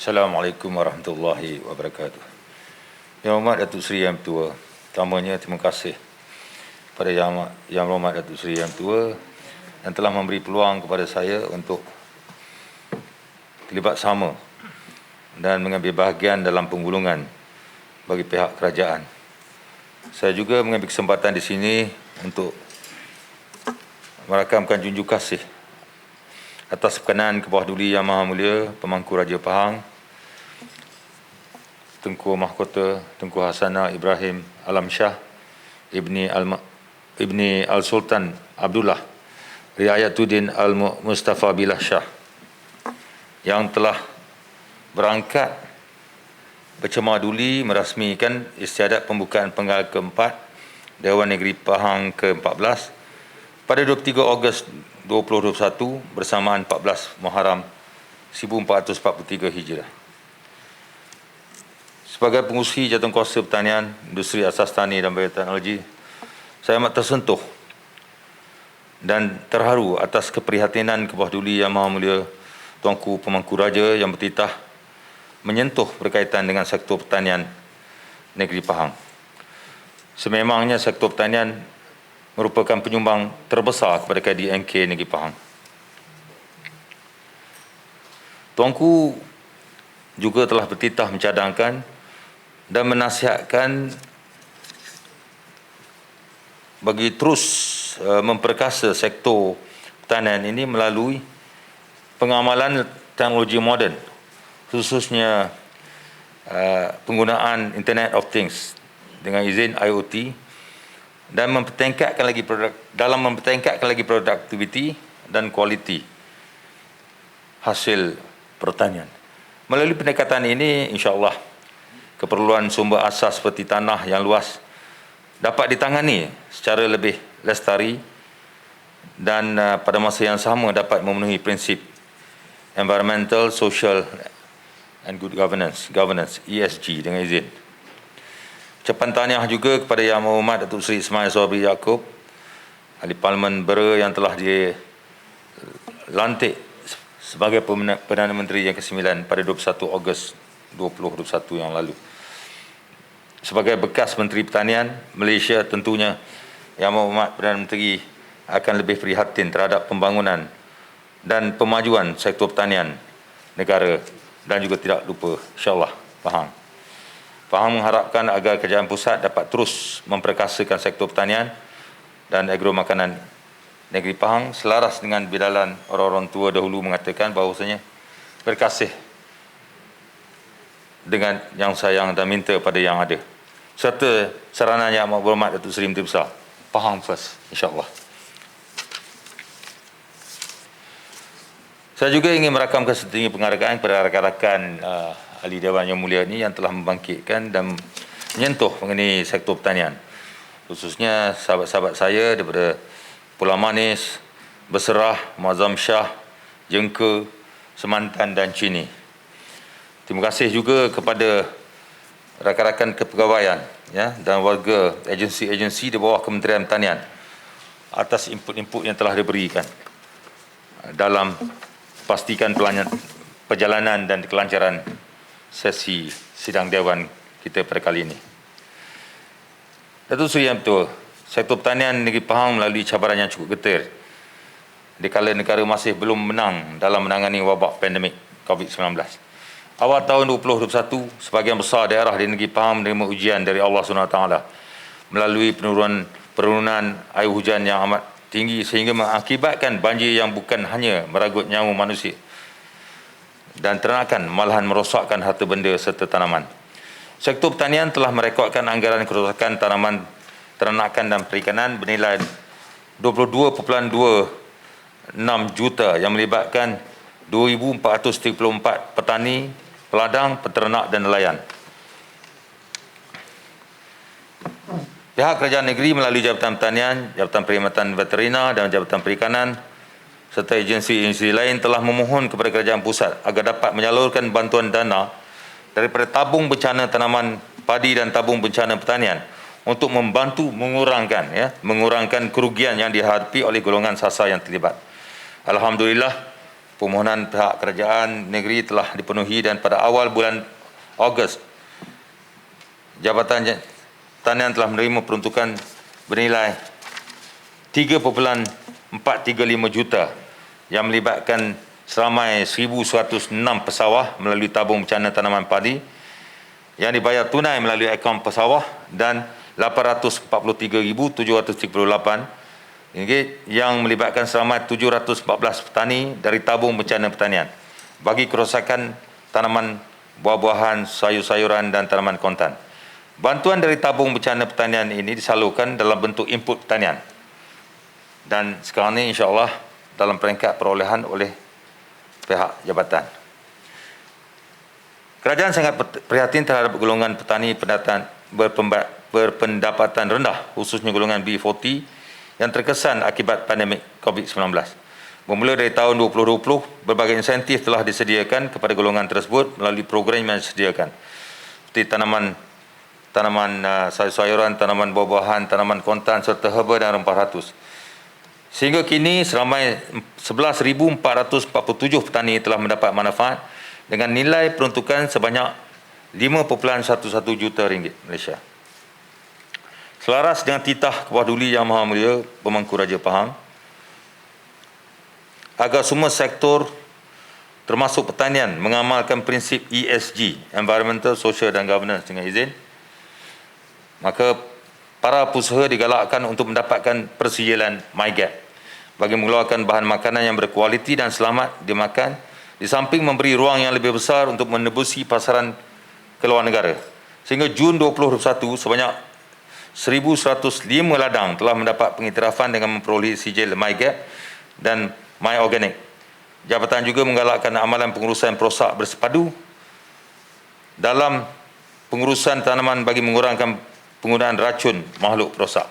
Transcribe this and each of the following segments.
Assalamualaikum warahmatullahi wabarakatuh. Yang Hormat Datuk Seri Yang Tua, pertamanya terima kasih kepada Yang Hormat Datuk Seri Yang Tua yang telah memberi peluang kepada saya untuk terlibat sama dan mengambil bahagian dalam penggulungan bagi pihak kerajaan. Saya juga mengambil kesempatan di sini untuk merakamkan junjung kasih atas perkenan Kebawah Duli Yang Maha Mulia Pemangku Raja Pahang Tengku Mahkota Tengku Hasanah Ibrahim Alam Shah Ibni Al-Sultan Abdullah Riayatuddin Al-Mustafa Billah Shah yang telah berangkat bercemar duli merasmikan istiadat pembukaan penggal keempat Dewan Negeri Pahang ke-14 pada 23 Ogos 2021 bersamaan 14 Muharram 1443 Hijrah. Sebagai pengurusi Jawatankuasa Pertanian, Industri Asas Tani dan Bioteknologi, saya amat tersentuh dan terharu atas keprihatinan Kebawah Duli Yang Maha Mulia Tuanku Pemangku Raja yang bertitah menyentuh berkaitan dengan sektor pertanian negeri Pahang. Sememangnya sektor pertanian merupakan penyumbang terbesar kepada KDNK Negeri Pahang. Tuanku juga telah bertitah mencadangkan dan menasihatkan bagi terus memperkasa sektor pertanian ini melalui pengamalan teknologi moden, khususnya penggunaan Internet of Things dengan izin IoT dan mempertingkatkan lagi produktiviti dan kualiti hasil pertanian. Melalui pendekatan ini, insya-Allah keperluan sumber asas seperti tanah yang luas dapat ditangani secara lebih lestari dan pada masa yang sama dapat memenuhi prinsip environmental, social and good governance ESG dengan izin. Ucapan tahniah juga kepada Yang Hormat Datuk Seri Ismail Sabri Yaakob, Ahli Parlimen Bera yang telah dilantik sebagai Perdana Menteri yang ke-9 pada 21 Ogos 2021 yang lalu. Sebagai bekas Menteri Pertanian Malaysia, tentunya Yang Hormat Perdana Menteri akan lebih prihatin terhadap pembangunan dan pemajuan sektor pertanian negara dan juga tidak lupa insya-Allah Pahang. Pahang mengharapkan agar kerajaan pusat dapat terus memperkasakan sektor pertanian dan agro makanan negeri Pahang selaras dengan bidalan orang-orang tua dahulu mengatakan bahawasanya berkasih dengan yang sayang dan minta pada yang ada. Serta saranan Yang Amat Berhormat Datuk Seri Menteri Besar, Pahang first, insya-Allah. Saya juga ingin merakamkan setinggi penghargaan kepada rakan-rakan ahli Dewan Yang Mulia ini yang telah membangkitkan dan menyentuh mengenai sektor pertanian. Khususnya sahabat-sahabat saya daripada Pulau Manis, Berserah, Muazzam Shah, Jengka, Semantan dan Chini. Terima kasih juga kepada rakan-rakan kepegawaian dan warga agensi-agensi di bawah Kementerian Pertanian atas input-input yang telah diberikan dalam pastikan perjalanan dan kelancaran sesi sidang Dewan kita pada kali ini. Datuk Seri Yang Tua, sektor pertanian negeri Pahang melalui cabaran yang cukup getir dikala negara masih belum menang dalam menangani wabak pandemik COVID-19. Awal tahun 2021, sebahagian besar daerah di negeri Pahang menerima ujian dari Allah SWT melalui penurunan air hujan yang amat tinggi sehingga mengakibatkan banjir yang bukan hanya meragut nyawa manusia dan ternakan, malahan merosakkan harta benda serta tanaman. Sektor pertanian telah merekodkan anggaran kerosakan tanaman, ternakan dan perikanan bernilai 22.26 juta yang melibatkan 2,434 petani, peladang, peternak dan nelayan. Pihak kerajaan negeri melalui Jabatan Pertanian, Jabatan Perkhidmatan Veterina dan Jabatan Perikanan serta agensi-agensi lain telah memohon kepada kerajaan pusat agar dapat menyalurkan bantuan dana daripada tabung bencana tanaman padi dan tabung bencana pertanian untuk membantu mengurangkan kerugian yang dihadapi oleh golongan sasar yang terlibat. Alhamdulillah, permohonan pihak kerajaan negeri telah dipenuhi dan pada awal bulan Ogos, Jabatan Pertanian telah menerima peruntukan bernilai 3.435 juta yang melibatkan seramai 1,106 pesawah melalui tabung bencana tanaman padi yang dibayar tunai melalui akaun pesawah dan 843,738 ringgit yang melibatkan seramai 714 petani dari tabung bencana pertanian bagi kerosakan tanaman buah-buahan, sayur-sayuran dan tanaman kontan. Bantuan dari tabung bencana pertanian ini disalurkan dalam bentuk input pertanian dan sekarang ini insya-Allah dalam peringkat perolehan oleh pihak jabatan. Kerajaan sangat prihatin terhadap golongan petani berpendapatan rendah, khususnya golongan B40 yang terkesan akibat pandemik COVID-19. Bermula dari tahun 2020, berbagai insentif telah disediakan kepada golongan tersebut melalui program yang disediakan, seperti tanaman sayur-sayuran, tanaman buah-buahan, tanaman kontan serta herba dan rempah ratus. Sehingga kini seramai 11,447 petani telah mendapat manfaat dengan nilai peruntukan sebanyak 5.11 juta ringgit Malaysia. Selaras dengan titah Kepala Duli Yang Maha Mulia Pemangku Raja Pahang, agar semua sektor termasuk pertanian mengamalkan prinsip ESG, Environmental, Social dan Governance dengan izin, maka para pengusaha digalakkan untuk mendapatkan persijilan MyGap bagi mengeluarkan bahan makanan yang berkualiti dan selamat dimakan, di samping memberi ruang yang lebih besar untuk menebusi pasaran ke luar negara. Sehingga Jun 2021, sebanyak 1,105 ladang telah mendapat pengiktirafan dengan memperoleh sijil MyGap dan MyOrganic. Jabatan juga menggalakkan amalan pengurusan perosak bersepadu dalam pengurusan tanaman bagi mengurangkan penggunaan racun makhluk perosak.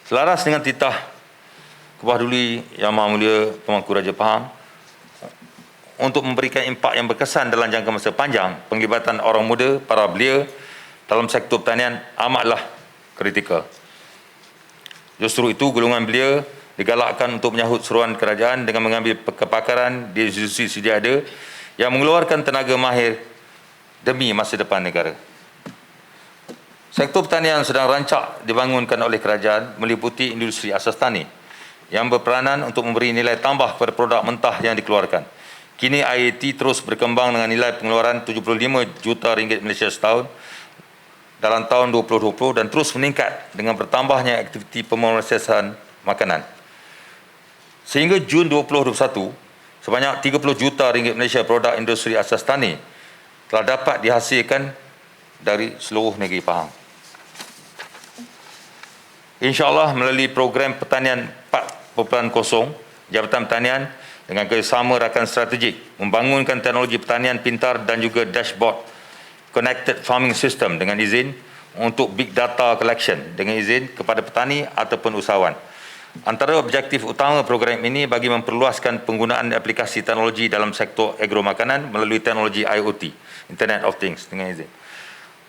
Selaras dengan titah Kepala Duli Yang Maha Mulia Pemangku Raja Pahang untuk memberikan impak yang berkesan dalam jangka masa panjang, penglibatan orang muda, para belia dalam sektor pertanian amatlah kritikal. Justru itu, golongan belia digalakkan untuk menyahut seruan kerajaan dengan mengambil kepakaran di institusi sedia ada yang mengeluarkan tenaga mahir demi masa depan negara. Sektor pertanian sedang rancak dibangunkan oleh kerajaan meliputi industri asas tani yang berperanan untuk memberi nilai tambah kepada produk mentah yang dikeluarkan. Kini IAT terus berkembang dengan nilai pengeluaran 75 juta ringgit Malaysia setahun dalam tahun 2020 dan terus meningkat dengan bertambahnya aktiviti pemrosesan makanan. Sehingga Jun 2021, sebanyak 30 juta ringgit Malaysia produk industri asas tani telah dapat dihasilkan dari seluruh negeri Pahang. InsyaAllah melalui program Pertanian 4.0, Jabatan Pertanian dengan kerjasama rakan strategik membangunkan teknologi pertanian pintar dan juga dashboard Connected Farming System dengan izin untuk Big Data Collection dengan izin kepada petani ataupun usahawan. Antara objektif utama program ini bagi memperluaskan penggunaan aplikasi teknologi dalam sektor agromakanan melalui teknologi IoT, Internet of Things dengan izin.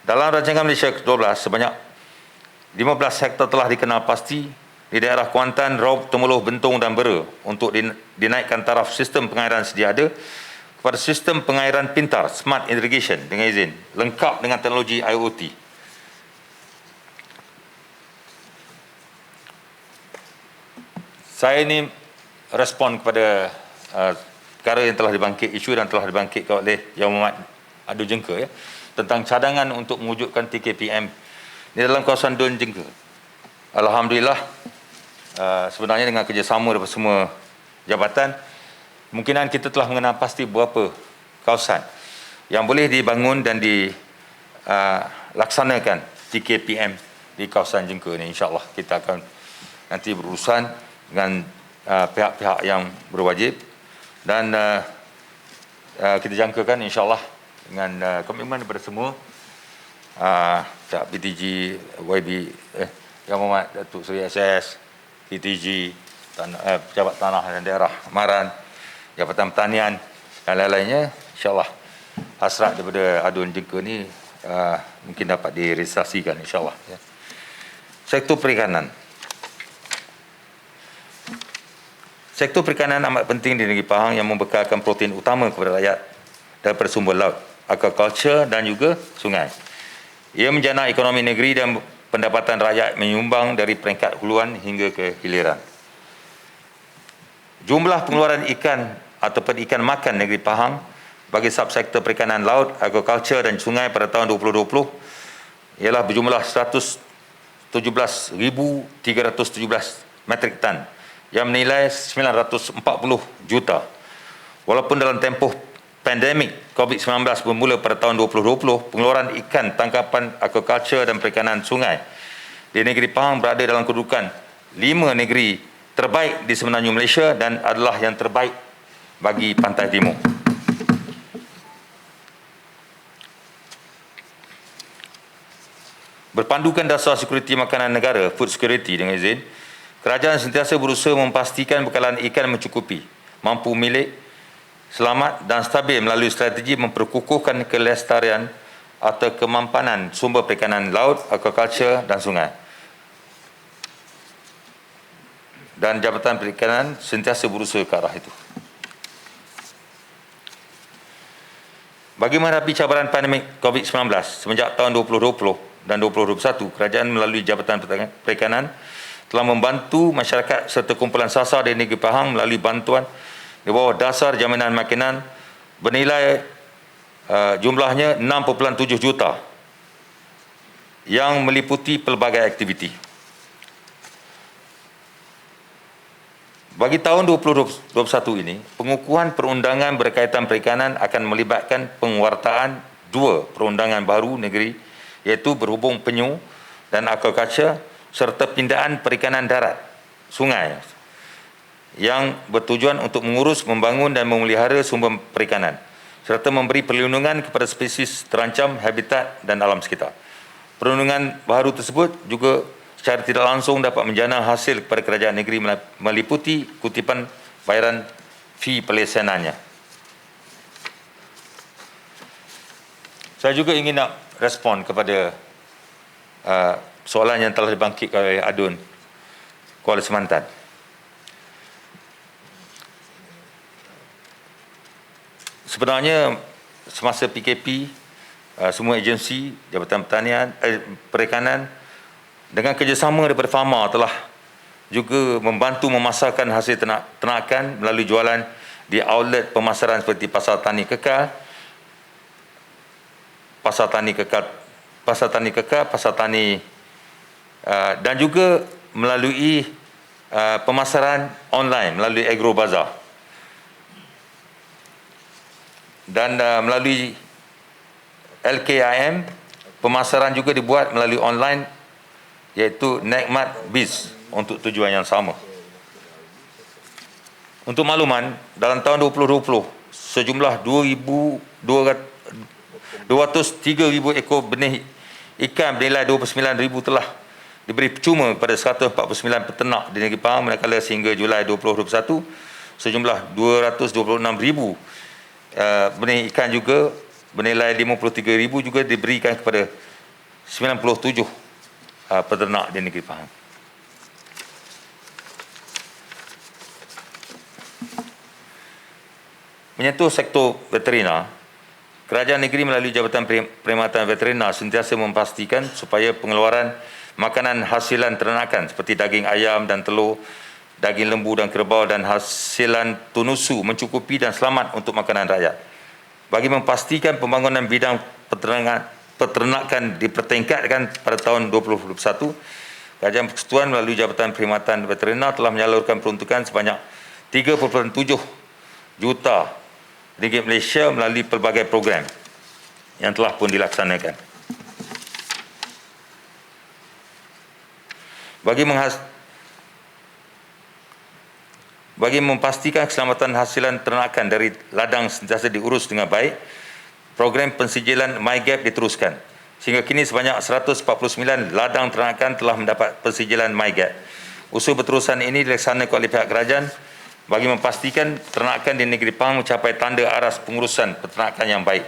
Dalam rancangan Malaysia ke-12, sebanyak 15 sektor telah dikenal pasti di daerah Kuantan, Raub, Temeloh, Bentong dan Bera untuk dinaikkan taraf sistem pengairan sedia ada kepada sistem pengairan pintar, Smart Irrigation dengan izin, lengkap dengan teknologi IoT. Saya ini respon kepada perkara yang telah dibangkit, isu yang telah dibangkitkan oleh Yang Berhormat Adun Jengka ya, tentang cadangan untuk mewujudkan TKPM di dalam kawasan Dun Jengka. Alhamdulillah, sebenarnya dengan kerjasama daripada semua jabatan, kemungkinan kita telah mengenal pasti beberapa kawasan yang boleh dibangun dan dilaksanakan TKPM di kawasan Jengka ini. InsyaAllah kita akan nanti berurusan dengan pihak-pihak yang berwajib dan kita jangkakan insyaAllah dengan komitmen daripada semua pihak PTG, YB, Yang Berhormat Datuk Seri SS, PTG, Pejabat Tanah dan Daerah Amaran, Jabatan Pertanian dan lain-lainnya, insyaAllah hasrat daripada Adun Jengka ni mungkin dapat direalisasikan insyaAllah ya. Sektor perikanan, Sektor perikanan amat penting di negeri Pahang yang membekalkan protein utama kepada rakyat daripada sumber laut, aquaculture dan juga sungai. Ia menjana ekonomi negeri dan pendapatan rakyat menyumbang dari peringkat huluan hingga ke hiliran. Jumlah pengeluaran ikan ataupun ikan makan negeri Pahang bagi subsektor perikanan laut, aquaculture dan sungai pada tahun 2020 ialah berjumlah 117,317 metrik tan yang menilai 940 juta. Walaupun dalam tempoh pandemik COVID-19 bermula pada tahun 2020, pengeluaran ikan, tangkapan, aquaculture dan perikanan sungai di negeri Pahang berada dalam kedudukan 5 negeri terbaik di semenanjung Malaysia dan adalah yang terbaik bagi Pantai Timur. Berpandukan dasar sekuriti makanan negara, food security dengan izin, kerajaan sentiasa berusaha memastikan bekalan ikan mencukupi, mampu milik, selamat dan stabil melalui strategi memperkukuhkan kelestarian atau kemampanan sumber perikanan laut, aquaculture dan sungai. Dan Jabatan Perikanan sentiasa berusaha ke arah itu. Bagi menghadapi cabaran pandemik COVID-19 semenjak tahun 2020 dan 2021, kerajaan melalui Jabatan Perikanan telah membantu masyarakat serta kumpulan sasar di negeri Pahang melalui bantuan di bawah dasar jaminan makanan bernilai jumlahnya 6.7 juta yang meliputi pelbagai aktiviti. Bagi tahun 2021 ini, pengukuhan perundangan berkaitan perikanan akan melibatkan penguartaan 2 perundangan baru negeri, iaitu berhubung penyu dan aquaculture serta pindaan perikanan darat, sungai, yang bertujuan untuk mengurus, membangun dan memelihara sumber perikanan, serta memberi perlindungan kepada spesies terancam, habitat dan alam sekitar. Perundingan baru tersebut juga secara tidak langsung dapat menjana hasil kepada kerajaan negeri meliputi kutipan bayaran fee pelaksananya. Saya juga ingin nak respon kepada soalan yang telah dibangkitkan oleh Adun Kuala Semantan. Sebenarnya semasa PKP, semua agensi Jabatan Perikanan dengan kerjasama daripada Fama telah juga membantu memasarkan hasil ternakan melalui jualan di outlet pemasaran seperti Pasar Tani Kekal, Pasar Tani dan juga melalui pemasaran online melalui Agro Bazaar dan melalui LKIM pemasaran juga dibuat melalui online iaitu Nikmat Biz untuk tujuan yang sama. Untuk makluman, dalam tahun 2020 sejumlah 203,000 ekor benih ikan bernilai 29,000 telah diberi percuma kepada 149 peternak di negeri Pahang, manakala sehingga Julai 2021 sejumlah 226,000 benih ikan juga bernilai 53,000 juga diberikan kepada 97 peternak di negeri Pahang. Menyentuh sektor veterina, kerajaan negeri melalui Jabatan Perkhidmatan Veterina sentiasa memastikan supaya pengeluaran makanan hasilan ternakan seperti daging ayam dan telur, daging lembu dan kerbau dan hasilan tunusu mencukupi dan selamat untuk makanan rakyat. Bagi memastikan pembangunan bidang peternakan dipertingkatkan pada tahun 2021, Kerajaan Persekutuan melalui Jabatan Perkhidmatan Veterina telah menyalurkan peruntukan sebanyak 3.7 juta ringgit Malaysia melalui pelbagai program yang telah pun dilaksanakan. Bagi memastikan keselamatan hasilan ternakan dari ladang sentiasa diurus dengan baik, program pensijilan MyGap diteruskan. Sehingga kini sebanyak 149 ladang ternakan telah mendapat pensijilan MyGap. Usaha berterusan ini dilaksanakan oleh pihak kerajaan bagi memastikan ternakan di negeri Pahang mencapai tanda aras pengurusan peternakan yang baik.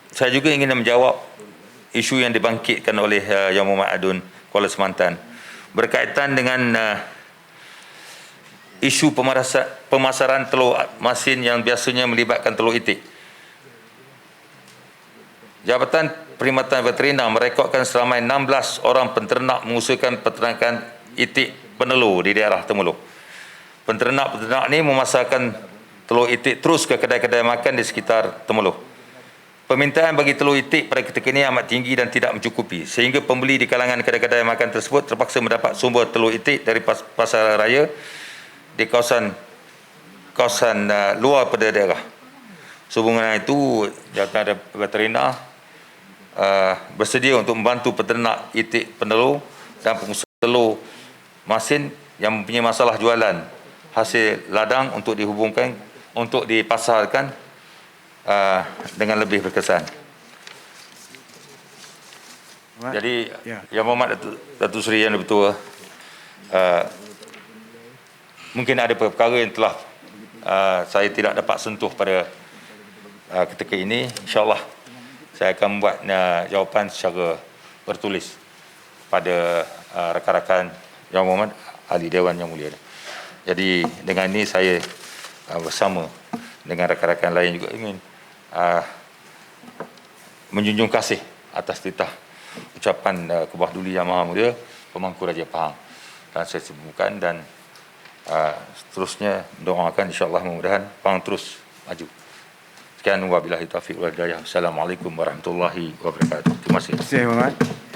Saya juga ingin menjawab isu yang dibangkitkan oleh Yang Muhammad Adun Kuala Semantan berkaitan dengan isu pemasaran telur masin yang biasanya melibatkan telur itik. Jabatan Perkhidmatan Veteriner merekodkan seramai 16 orang penternak mengusahakan peternakan itik penelur di daerah Temerloh. Penternak-penternak ini memasarkan telur itik terus ke kedai-kedai makan di sekitar Temerloh. Permintaan bagi telur itik pada ketika ini amat tinggi dan tidak mencukupi, sehingga pembeli di kalangan kedai-kedai makan tersebut terpaksa mendapat sumber telur itik dari pasar raya di kawasan luar pada daerah. Sehubungan dengan itu, Jabatan Veteriner bersedia untuk membantu peternak itik penelur dan pengusaha telur masin yang mempunyai masalah jualan hasil ladang untuk dihubungkan, untuk dipasarkan dengan lebih berkesan. Jadi, Yang Muhammad Datuk Seri Yang Dipertua, mungkin ada perkara yang telah saya tidak dapat sentuh pada ketika ini. InsyaAllah saya akan membuat jawapan secara bertulis pada rakan-rakan Yang Muhammad Ahli Dewan Yang Mulia. Jadi dengan ini saya bersama dengan rakan-rakan lain juga ingin menjunjung kasih atas titah ucapan Kubah Duli Yang Maha Mulia Pemangku Raja Pahang, dan saya sebutkan dan seterusnya mendoakan insya-Allah mudah-mudahan Pahang terus maju. Sekian, wabillahi taufiq wal hidayah. Assalamualaikum warahmatullahi wabarakatuh. Terima kasih. Terima kasih, Muhammad.